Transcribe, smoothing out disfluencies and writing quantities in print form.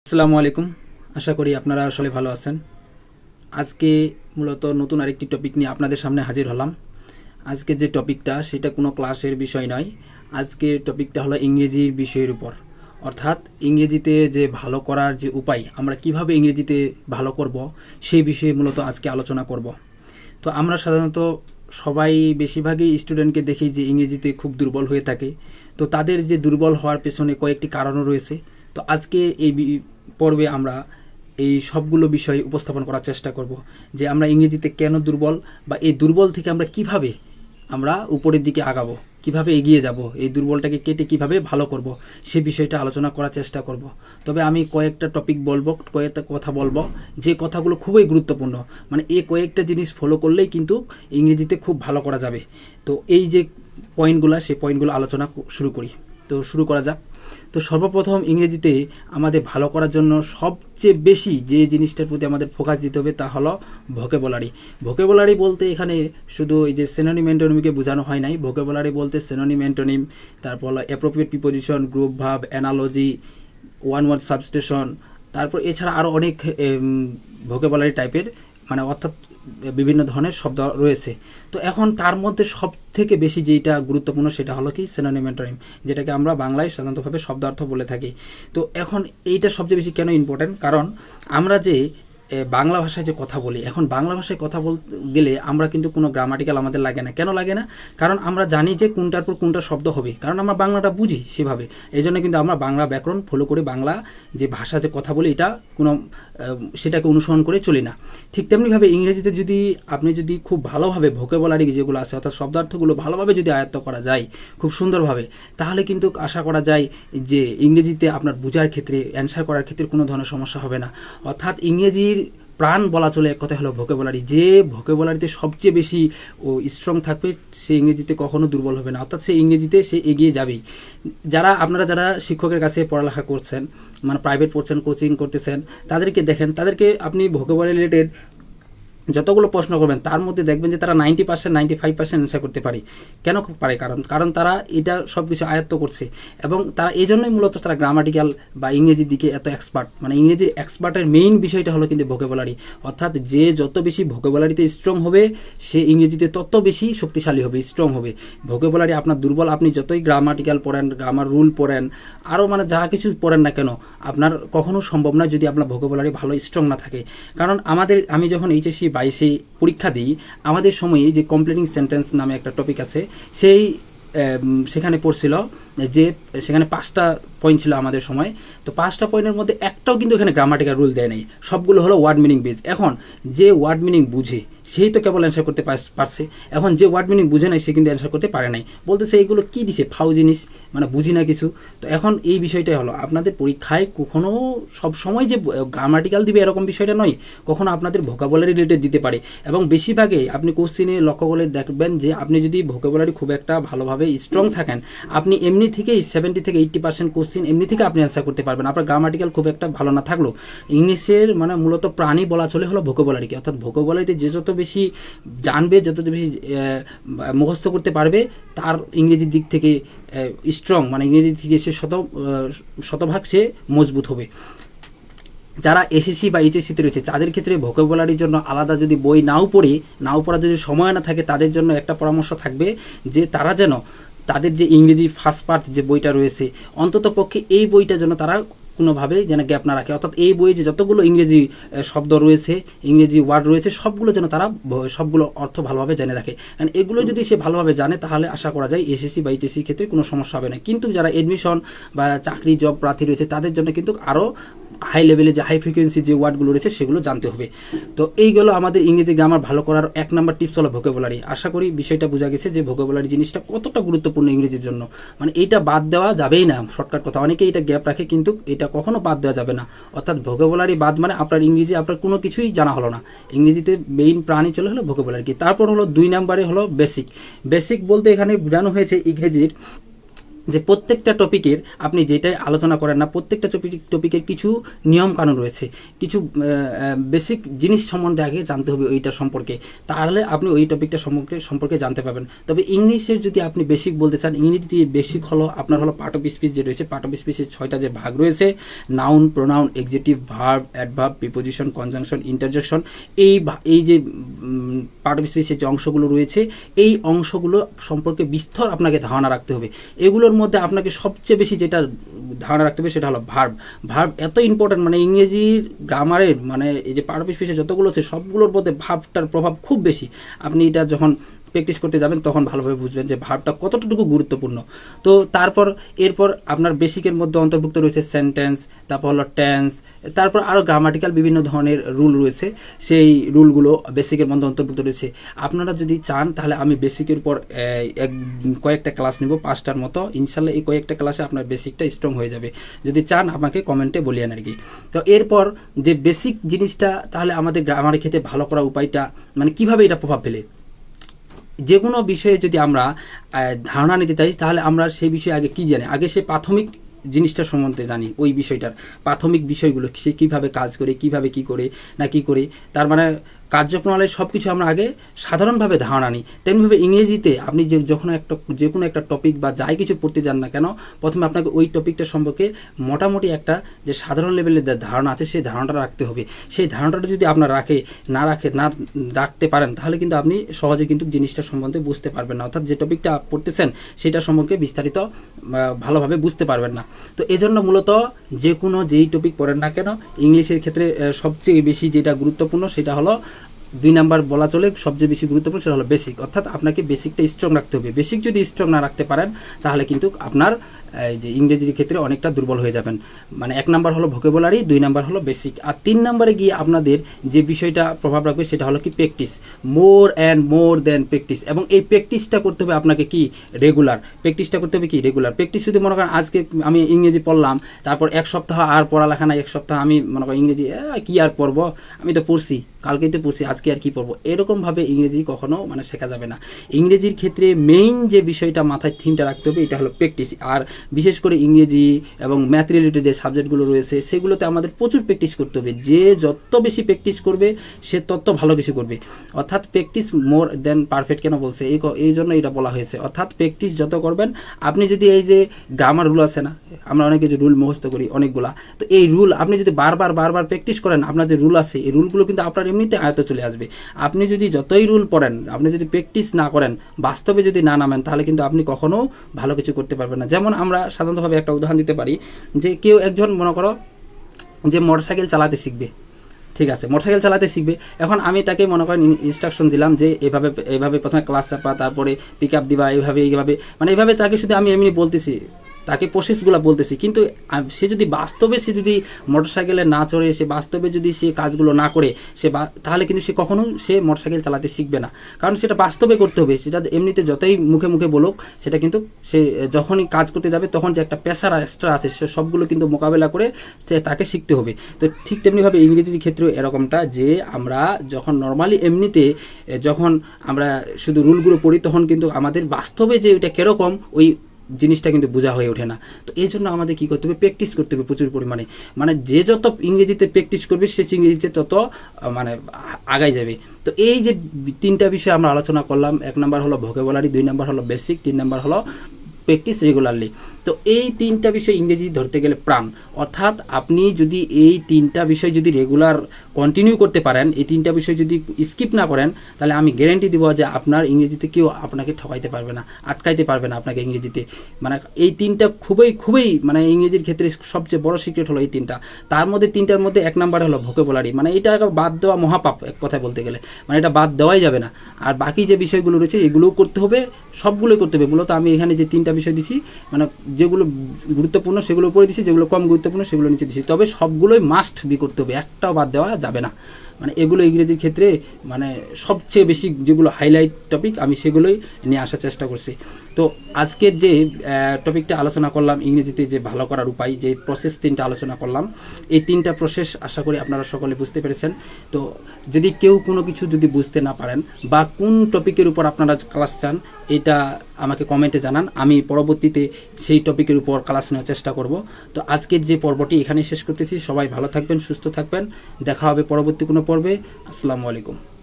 আসসালামু আলাইকুম। আশা করি আপনারা আসলে ভালো আছেন। আজকে মূলত নতুন আরেকটি টপিক নিয়ে আপনাদের সামনে হাজির হলাম। আজকে যে টপিকটা সেটা কোনো ক্লাসের বিষয় নয়। আজকের টপিকটা হলো ইংরেজির বিষয়ের উপর, অর্থাৎ ইংরেজিতে যে ভালো করার যে উপায়, আমরা কিভাবে ইংরেজিতে ভালো করব সেই বিষয়ে মূলত আজকে আলোচনা করব। তো আমরা সাধারণত সবাই বেশিরভাগই স্টুডেন্টকে দেখি যে ইংরেজিতে খুব দুর্বল হয়ে থাকে। তো তাদের যে দুর্বল হওয়ার পেছনে কয়েকটি কারণও রয়েছে। তো আজকে এই পর্বে আমরা এই সবগুলো বিষয় উপস্থাপন করার চেষ্টা করব যে আমরা ইংরেজিতে কেন দুর্বল, বা এই দুর্বল থেকে আমরা কিভাবে আমরা উপরের দিকে আগাবো, কিভাবে এগিয়ে যাব, এই দুর্বলটাকে কেটে কিভাবে ভালো করব, সে বিষয়টা আলোচনা করার চেষ্টা করব। তবে আমি কয়েকটা টপিক বলবো, কয়েকটা কথা বলবো যে কথাগুলো খুবই গুরুত্বপূর্ণ। মানে এই কয়েকটা জিনিস ফলো করলেই কিন্তু ইংরেজিতে খুব ভালো করা যাবে। তো এই যে পয়েন্টগুলো, সেই পয়েন্টগুলো আলোচনা শুরু করি। তো শুরু করা যাক। তো সর্বপ্রথম ইংরেজিতে আমাদের ভালো করার জন্য সবচেয়ে বেশি যে জিনিসটার প্রতি আমাদের ফোকাস দিতে হবে তা হলো ভোকাবুলারি। ভোকাবুলারি বলতে এখানে শুধু এই যে সিনোনিম অ্যান্টোনিমকে বোঝানো হয় নাই। ভোকাবুলারি বলতে সিনোনিম অ্যান্টোনিম, তারপর appropriate preposition, group verb, analogy, one word substitution, তারপর এছাড়া আরও অনেক ভোকাবুলারি টাইপের, মানে অর্থাৎ বিভিন্ন ধরনের শব্দ রয়েছে। তো এখন তার মধ্যে সব থেকে বেশি যেটা গুরুত্বপূর্ণ সেটা হলো কি সিনোনিম অ্যান্টোনিম, যেটাকে আমরা বাংলায় সাধারণতভাবে শব্দার্থ বলে থাকি। তো এখন এইটা সবচেয়ে বেশি কেন ইম্পর্টেন্ট, কারণ আমরা যে বাংলা ভাষায় যে কথা বলি, এখন বাংলা ভাষায় কথা বলতে গেলে আমরা কিন্তু কোনো গ্রামাটিক্যাল আমাদের লাগে না। কেন লাগে না? কারণ আমরা জানি যে কোনটার পর কোনটা শব্দ হবে, কারণ আমরা বাংলাটা বুঝি সেভাবে। এই জন্য কিন্তু আমরা বাংলা ব্যাকরণ ফলো করে বাংলা যে ভাষা যে কথা বলি এটা কোনো সেটাকে অনুসরণ করে চলি না। ঠিক তেমনিভাবে ইংরেজিতে আপনি যদি খুব ভালোভাবে ভোকাবুলারি যেগুলো আছে অর্থাৎ শব্দার্থগুলো ভালোভাবে যদি আয়ত্ত করা যায় খুব সুন্দরভাবে, তাহলে কিন্তু আশা করা যায় যে ইংরেজিতে আপনার বোঝার ক্ষেত্রে, অ্যান্সার করার ক্ষেত্রে কোনো ধরনের সমস্যা হবে না। অর্থাৎ ইংরেজির প্রাণ বলা চলে এক কথা হলো ভোকাবুলারি। যে ভোকাবুলারিতে সবচেয়ে বেশি স্ট্রং থাকবে সে ইংরেজিতে কখনো দুর্বল হবে না, অর্থাৎ সে ইংরেজিতে সে এগিয়ে যাবেই। আপনারা যারা শিক্ষকের কাছে পড়ালেখা করছেন, মানে প্রাইভেট পড়ছেন, কোচিং করতেছেন, তাদেরকে দেখেন, তাদেরকে আপনি ভোকাবুলারি রিলেটেড যতগুলো প্রশ্ন করবেন তার মধ্যে দেখবেন যে তারা 90% 95% অ্যান্সার করতে পারে। কেন পারে? কারণ তারা এটা সব কিছু আয়ত্ত করছে, এবং তারা এই জন্যই মূলত তারা গ্রামাটিক্যাল বা ইংরেজির দিকে এত এক্সপার্ট। মানে ইংরেজি এক্সপার্টের মেইন বিষয়টা হলো কিন্তু ভোকাবুলারি, অর্থাৎ যে যত বেশি ভোকাবুলারিতে স্ট্রং হবে সে ইংরেজিতে তত বেশি শক্তিশালী হবে, স্ট্রং হবে। ভোকাবুলারি আপনার দুর্বল, আপনি যতই গ্রামাটিক্যাল পড়েন, গ্রামার রুল পড়েন, আরও মানে যা কিছু পড়েন না কেন, আপনার কখনো সম্ভব নয় যদি আপনার ভোকাবুলারি ভালো স্ট্রং না থাকে। কারণ আমি যখন এইচএসসি 22 পরীক্ষা দিই, আমাদের সময়ে যে কমপ্লিটিং সেন্টেন্স নামে একটা টপিক আছে, সেখানে পড়ছিল যে সেখানে 5টা পয়েন্ট ছিল আমাদের সময়। তো 5টা পয়েন্টের মধ্যে একটাও কিন্তু এখানে গ্রামাটিক্যাল রুল দেয় নাই, সবগুলো হলো ওয়ার্ড মিনিং বেস। এখন যে ওয়ার্ড মিনিং বুঝে সেই তো কেবল অ্যান্সার করতে পারছে, এখন যে ওয়ার্ড মিনিং বুঝে নাই সে কিন্তু অ্যান্সার করতে পারে নাই। বলতেছে এইগুলো কী দিছে, ফাউ জিনিস, মানে বুঝি না কিছু। তো এখন এই বিষয়টাই হলো আপনাদের পরীক্ষায় কখনো সব সময় যে গ্রামাটিক্যাল দিবে এরকম বিষয়টা নয়, কখনো আপনাদের ভোকাবুলারি রিলেটেড দিতে পারে। এবং বেশিরভাগে আপনি কোশ্চিনে লক্ষ্য করে দেখবেন যে আপনি যদি ভোকাবুলারি খুব একটা ভালোভাবে স্ট্রং থাকেন, আপনি এমনি থেকেই 70 থেকে 80% কোশ্চিন এমনি থেকে আপনি অ্যান্সার করতে পারবেন, আপনার গ্রামাটিক্যাল খুব একটা ভালো না থাকলেও। ইংলিশের মানে মূলত প্রাণী বলা চলে হলো ভোকাবুলারিকে, অর্থাৎ ভোকাবুলারিতে যে যত বেশি জানবে, যত বেশি মুখস্থ করতে পারবে, তার ইংরেজির দিক থেকে স্ট্রং, মানে ইংরেজি থেকে সে শতভাগ সে মজবুত হবে। যারা এসএসসি বা এইচএসসিতে রয়েছে তাদের ক্ষেত্রে ভোকাবুলারির জন্য আলাদা যদি বই নাও পড়ার যদি সময় না থাকে, তাদের জন্য একটা পরামর্শ থাকবে যে তারা যেন তাদের যে ইংরেজি ফার্স্ট পার্ট যে বইটা রয়েছে, অন্তত পক্ষে এই বইটা যেন তারা কোনোভাবে যেন গ্যাপ না রাখে। অর্থাৎ এই বইয়ে যে যতগুলো ইংরেজি শব্দ রয়েছে, ইংরেজি ওয়ার্ড রয়েছে, সবগুলো যেন তারা সবগুলো অর্থ ভালোভাবে জেনে রাখে। কারণ এগুলো যদি সে ভালোভাবে জানে তাহলে আশা করা যায় এসএসসি বা এইচএসসির ক্ষেত্রে কোনো সমস্যা হবে না। কিন্তু যারা এডমিশন বা চাকরি জব প্রার্থী রয়েছে তাদের জন্য কিন্তু আরও হাই লেভেলে যে হাই ফ্রিকোয়েন্সি যে ওয়ার্ডগুলো রয়েছে সেগুলো জানতে হবে। তো এইগুলো আমাদের ইংরেজি গ্রামার ভালো করার 1 নম্বর টিপস হলো ভোকাবুলারি। আশা করি বিষয়টা বোঝা গেছে যে ভোকাবুলারি জিনিসটা কতটা গুরুত্বপূর্ণ ইংরেজির জন্য। মানে এইটা বাদ দেওয়া যাবেই না, শর্টকাট কথা। অনেকেই এটা গ্যাপ রাখে, কিন্তু এটা কখনো বাদ দেওয়া যাবে না। অর্থাৎ ভোকাবুলারি বাদ মানে আপনার ইংরেজি আপনার কোনো কিছুই জানা হলো না। ইংরেজিতে মেইন প্রাণী চলে হলো ভোকাবুলারি। তারপর হলো 2 নম্বরে হলো বেসিক। বেসিক বলতে এখানে বোঝানো হয়েছে ইংরেজির যে প্রত্যেকটা টপিকের আপনি যেটাই আলোচনা করেন না, প্রত্যেকটা টপিকের কিছু নিয়ম কানুন রয়েছে, কিছু বেসিক জিনিস সম্বন্ধে আগে জানতে হবে ওইটা সম্পর্কে, তাহলে আপনি ওই টপিকটা সম্পর্কে জানতে পারবেন। তবে ইংলিশের যদি আপনি বেসিক বলতে চান, ইংরেজি বেসিক হলো আপনার হলো পার্ট অফ স্পিচ যে রয়েছে, পার্ট অফ স্পিচের 6টা যে ভাগ রয়েছে, noun, pronoun, adjective, verb, adverb, preposition, conjunction, interjection, এই যে পার্ট অফ স্পিচের যে অংশগুলো রয়েছে, এই অংশগুলো সম্পর্কে বিস্তর আপনাকে ধারণা রাখতে হবে। এগুলোর মধ্যে আপনাকে সবচেয়ে বেশি যেটা ধারণা রাখতে হবে সেটা হলো ভার্ব। ভার্ব এত ইম্পর্টেন্ট, মানে ইংরেজির গ্রামারের মানে এই যে পার্ট অফ স্পিচে যতগুলো আছে সবগুলোর মধ্যে ভার্বটার প্রভাব খুব বেশি। আপনি এটা যখন প্র্যাকটিস করতে যাবেন তখন ভালোভাবে বুঝবেন যে ভার্বটা কতটুকু গুরুত্বপূর্ণ। তো এরপর আপনার বেসিকের মধ্যে অন্তর্ভুক্ত রয়েছে সেন্টেন্স, তারপর হলো টেন্স, তারপর আরও গ্রামাটিক্যাল বিভিন্ন ধরনের রুল রয়েছে, সেই রুলগুলো বেসিকের মধ্যে অন্তর্ভুক্ত রয়েছে। আপনারা যদি চান তাহলে আমি বেসিকের উপর কয়েকটা ক্লাস নিব, 5টার মতো। ইনশাল্লাহ এই কয়েকটা ক্লাসে আপনার বেসিকটা স্ট্রং হয়ে যাবে। যদি চান আমাকে কমেন্টে বলিয়েন আর কি। তো এরপর যে বেসিক জিনিসটা, তাহলে আমাদের গ্রামারের ক্ষেত্রে ভালো করার উপায়টা মানে কিভাবে এটা প্রভাব ফেলে, যে কোনো বিষয়ে যদি আমরা ধারণা নিতে চাই তাহলে আমরা সেই বিষয়ে আগে কি জানি, আগে সে প্রাথমিক জিনিসটা সম্বন্ধে জানি, ওই বিষয়টার প্রাথমিক বিষয়গুলো সে কীভাবে কাজ করে, কীভাবে কী করে না কী করে, তার মানে কার্যপ্রণালী সব কিছু আমরা আগে সাধারণভাবে ধারণা নিই। তেমনিভাবে ইংরেজিতে আপনি যে কোনো একটা টপিক বা যাই কিছু পড়তে যান না কেন, প্রথমে আপনাকে ওই টপিকটা সম্পর্কে মোটামুটি একটা যে সাধারণ লেভেলের ধারণা আছে সেই ধারণাটা রাখতে হবে। সেই ধারণাটা যদি আপনার না রাখতে পারেন তাহলে কিন্তু আপনি সহজে কিন্তু জিনিসটা সম্বন্ধে বুঝতে পারবেন না, অর্থাৎ যে টপিকটা পড়তেছেন সেটা সম্পর্কে বিস্তারিত ভালোভাবে বুঝতে পারবেন না। তো এজন্য মূলত যেই টপিক পড়েন না কেন, ইংলিশের ক্ষেত্রে সবচেয়ে বেশি যেটা গুরুত্বপূর্ণ সেটা হলো 2 নাম্বার বলা চলে, সবচেয়ে বেশি গুরুত্বপূর্ণ সেটা হলো বেসিক, অর্থাৎ আপনাকে বেসিকটা স্ট্রং রাখতে হবে। বেসিক যদি স্ট্রং না রাখতে পারেন তাহলে কিন্তু আপনার যে ইংরেজির ক্ষেত্রে অনেকটা দুর্বল হয়ে যাবেন। মানে 1 নাম্বার হলো ভোকাবুলারি, 2 নাম্বার হলো বেসিক, আর 3 নাম্বারে গিয়ে আপনাদের যে বিষয়টা প্রভাব রাখবে সেটা হলো কি practice, more and more then practice. এবং এই প্র্যাকটিসটা করতে হবে আপনাকে কি রেগুলার, প্র্যাকটিসটা করতে হবে কি রেগুলার। প্র্যাকটিস যদি মনে করেন আজকে আমি ইংরেজি পড়লাম, তারপর 1 সপ্তাহ আর পড়ালেখা না, 1 সপ্তাহ আমি মনে করেন ইংরেজি কি আর পড়বো, আমি তো পড়ছি, কালকেই তো পড়ছি, আজকে আর কি পড়বো, এরকমভাবে ইংরেজি কখনো মানে শেখা যাবে না। ইংরেজির ক্ষেত্রে মেইন যে বিষয়টা মাথায় থিমটা রাখতে হবে এটা হলো প্র্যাকটিস। আর বিশেষ করে ইংরেজি এবং ম্যাথ রিলেটেড যে সাবজেক্টগুলো রয়েছে সেগুলোতে আমাদের প্রচুর প্র্যাকটিস করতে হবে। যে যত বেশি প্র্যাকটিস করবে সে তত ভালো কিছু করবে। অর্থাৎ প্র্যাকটিস মোর দেন পারফেক্ট কেন বলছে, এই জন্য এটা বলা হয়েছে। অর্থাৎ প্র্যাকটিস যত করবেন, আপনি যদি এই যে গ্রামার রুল আছে না, আমরা অনেকে যে রুল মুখস্থ করি অনেকগুলা, তো এই রুল আপনি যদি বারবার প্র্যাকটিস করেন, আপনার যে রুল আছে এই রুলগুলো কিন্তু আপনার এমনিতে আয়ত্তে চলে আসবে। আপনি যদি যতই রুল পড়েন, আপনি যদি প্র্যাকটিস না করেন, বাস্তবে যদি না নামেন, তাহলে কিন্তু আপনি কখনো ভালো কিছু করতে পারবেন না। যেমন আমরা সাধারণতভাবে একটা উদাহরণ দিতে পারি, যে কেউ একজন মনে করো যে মোটরসাইকেল চালাতে শিখবে, ঠিক আছে, মোটরসাইকেল চালাতে শিখবে। এখন আমি তাকে মনে করেন ইনস্ট্রাকশন দিলাম যে এভাবে প্রথমে ক্লাস চাপা, তারপরে পিক আপ দিবা, এইভাবে মানে এইভাবে তাকে শুধু আমি এমনি বলতেছি, তাকে প্রসেসগুলো বলতেছি, কিন্তু সে যদি বাস্তবে মোটরসাইকেলে না চড়ে, সে বাস্তবে যদি সে কাজগুলো না করে, তাহলে কিন্তু সে কখনো মোটরসাইকেল চালাতে শিখবে না। কারণ সেটা বাস্তবে করতে হবে। সেটা এমনিতে যতই মুখে মুখে বলুক, সেটা কিন্তু সে যখনই কাজ করতে যাবে তখন যে একটা প্রেশার এক্সট্রা আছে সে সবগুলো কিন্তু মোকাবেলা করে তাকে শিখতে হবে। তো ঠিক তেমনিভাবে ইংরেজির ক্ষেত্রেও এরকমটা, যে আমরা যখন নর্মালি এমনিতে যখন আমরা শুধু রুলগুলো পড়ি, তখন কিন্তু আমাদের বাস্তবে যে ওইটা কীরকম ওই জিনিসটা কিন্তু বোঝা হয়ে ওঠে না। তো এই জন্য আমাদের কী করতে হবে, প্র্যাকটিস করতে হবে প্রচুর পরিমাণে। মানে যে যত ইংরেজিতে প্র্যাকটিস করবে সে ইংরেজিতে তত মানে আগাই যাবে। তো এই যে 3টা বিষয় আমরা আলোচনা করলাম, 1 নাম্বার হলো ভোকাবুলারি, 2 নাম্বার হলো বেসিক, 3 নাম্বার হলো প্র্যাকটিস রেগুলারলি। তো এই 3টা বিষয় ইংরেজি ধরতে গেলে প্রাণ। অর্থাৎ আপনি যদি এই 3টা বিষয় যদি রেগুলার কন্টিনিউ করতে পারেন, এই 3টা বিষয় যদি স্কিপ না করেন, তাহলে আমি গ্যারেন্টি দিব যে আপনার ইংরেজিতে কেউ আপনাকে ঠকাইতে পারবে না, আটকাইতে পারবে না আপনাকে ইংরেজিতে। মানে এই 3টা খুবই মানে ইংরেজির ক্ষেত্রে সবচেয়ে বড় সিক্রেট হলো এই 3টা। তার মধ্যে 3টার মধ্যে 1 নাম্বার হলো ভোকাবুলারি। মানে এটা বাদ দেওয়া মহাপাপ এক কথায় বলতে গেলে, মানে এটা বাদ দেওয়াই যাবে না। আর বাকি যে বিষয়গুলো রয়েছে এগুলোও করতে হবে, সবগুলোই করতে হবে। মূলত আমি এখানে যে 3টা বিষয় দিছি, মানে যেগুলো গুরুত্বপূর্ণ সেগুলো উপরে দিছি, যেগুলো কম গুরুত্বপূর্ণ সেগুলো নিচে দিছি। তবে সবগুলোই মাস্ট বি করতে হবে, একটাও বাদ দেওয়া যাবে না। মানে এগুলো ইংরেজির ক্ষেত্রে মানে সবচেয়ে বেশি যেগুলো হাইলাইট টপিক আমি সেগুলোই নিয়ে আসার চেষ্টা করছি। তো আজকের যে টপিকটা আলোচনা করলাম ইংরেজিতে যে ভালো করার উপায়, যে প্রসেস 3টা আলোচনা করলাম, এই 3টা প্রসেস আশা করি আপনারা সকলে বুঝতে পেরেছেন। তো যদি কেউ কোনো কিছু যদি বুঝতে না পারেন বা কোন টপিকের উপর আপনারা ক্লাস চান, এটা আমাকে কমেন্টে জানান, আমি পরবর্তীতে সেই টপিকের উপর ক্লাস নেওয়ার চেষ্টা করব। তো আজকের যে পর্বটি এখানেই শেষ করতেছি। সবাই ভালো থাকবেন, সুস্থ থাকবেন, দেখা হবে পরবর্তী কোনো পর্বে। আসসালামু আলাইকুম।